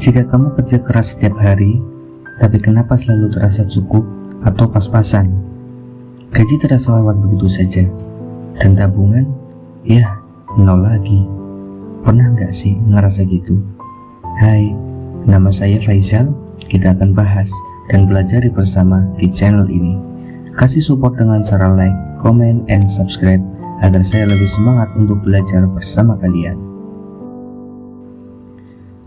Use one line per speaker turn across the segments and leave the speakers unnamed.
Jika kamu kerja keras setiap hari, tapi kenapa selalu terasa cukup atau pas-pasan? Gaji terasa lewat begitu saja, dan tabungan, ya, nol lagi. Pernah nggak sih ngerasa gitu? Hai, nama saya Faisal. Kita akan bahas dan pelajari bersama di channel ini. Kasih support dengan cara like, comment, and subscribe agar saya lebih semangat untuk belajar bersama kalian.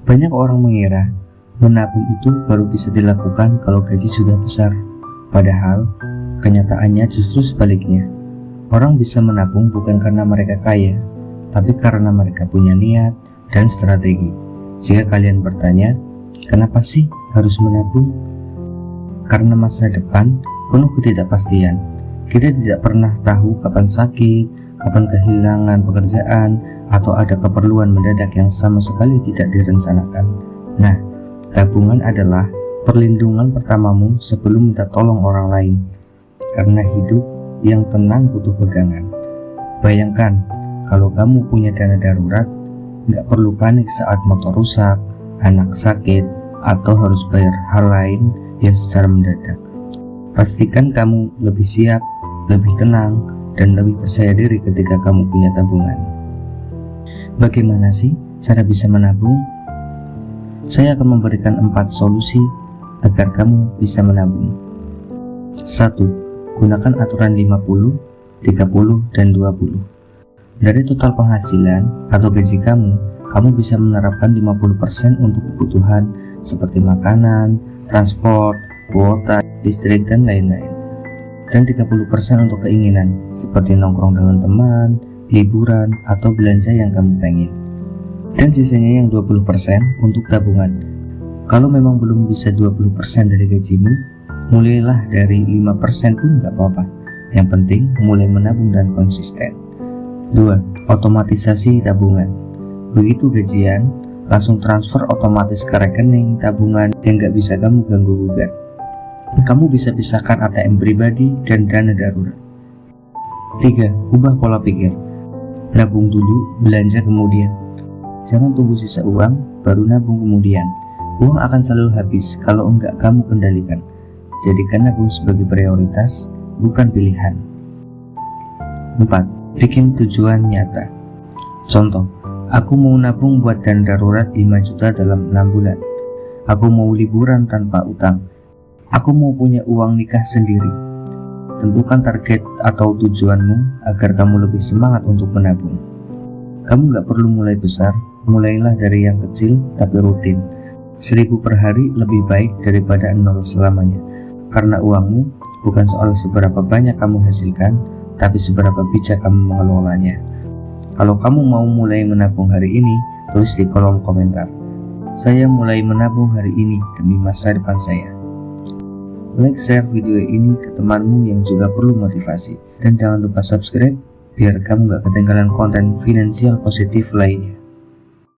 Banyak orang mengira menabung itu baru bisa dilakukan kalau gaji sudah besar. Padahal, kenyataannya justru sebaliknya. Orang bisa menabung bukan karena mereka kaya, tapi karena mereka punya niat dan strategi. Jika kalian bertanya, kenapa sih harus menabung? Karena masa depan penuh ketidakpastian. Kita tidak pernah tahu kapan sakit, kapan kehilangan pekerjaan, atau ada keperluan mendadak yang sama sekali tidak direncanakan. Nah, tabungan adalah perlindungan pertamamu sebelum minta tolong orang lain. Karena hidup yang tenang butuh pegangan. Bayangkan, kalau kamu punya dana darurat, nggak perlu panik saat motor rusak, anak sakit, atau harus bayar hal lain yang secara mendadak. Pastikan kamu lebih siap, lebih tenang, dan lebih percaya diri ketika kamu punya tabungan. Bagaimana sih cara bisa menabung? Saya akan memberikan 4 solusi agar kamu bisa menabung. 1. Gunakan aturan 50, 30, dan 20. Dari total penghasilan atau gaji kamu bisa menerapkan 50% untuk kebutuhan seperti makanan, transport, kuota, listrik, dan lain-lain. Dan 30% untuk keinginan seperti nongkrong dengan teman, liburan, atau belanja yang kamu pengen. Dan sisanya yang 20% untuk tabungan. Kalau memang belum bisa 20% dari gajimu, mulailah dari 5% pun gak apa-apa. Yang penting mulai menabung dan konsisten. 2. Otomatisasi tabungan. Begitu gajian, langsung transfer otomatis ke rekening tabungan yang gak bisa kamu ganggu-gugat. Kamu bisa pisahkan ATM pribadi dan dana darurat. 3. Ubah pola pikir. Nabung dulu, belanja kemudian. Jangan tunggu sisa uang, baru nabung kemudian. Uang akan selalu habis kalau enggak kamu kendalikan. Jadikan nabung sebagai prioritas, bukan pilihan. 4. Bikin tujuan nyata. Contoh, aku mau nabung buat dana darurat 5 juta dalam 6 bulan. Aku mau liburan tanpa utang. Aku mau punya uang nikah sendiri. Tentukan target atau tujuanmu agar kamu lebih semangat untuk menabung. Kamu gak perlu mulai besar, mulailah dari yang kecil tapi rutin. 1000 per hari lebih baik daripada 0 selamanya. Karena uangmu bukan soal seberapa banyak kamu hasilkan, tapi seberapa bijak kamu mengelolanya. Kalau kamu mau mulai menabung hari ini, tulis di kolom komentar. Saya mulai menabung hari ini demi masa depan saya. Like, share video ini ke temanmu yang juga perlu motivasi. Dan jangan lupa subscribe biar kamu gak ketinggalan konten finansial positif lainnya.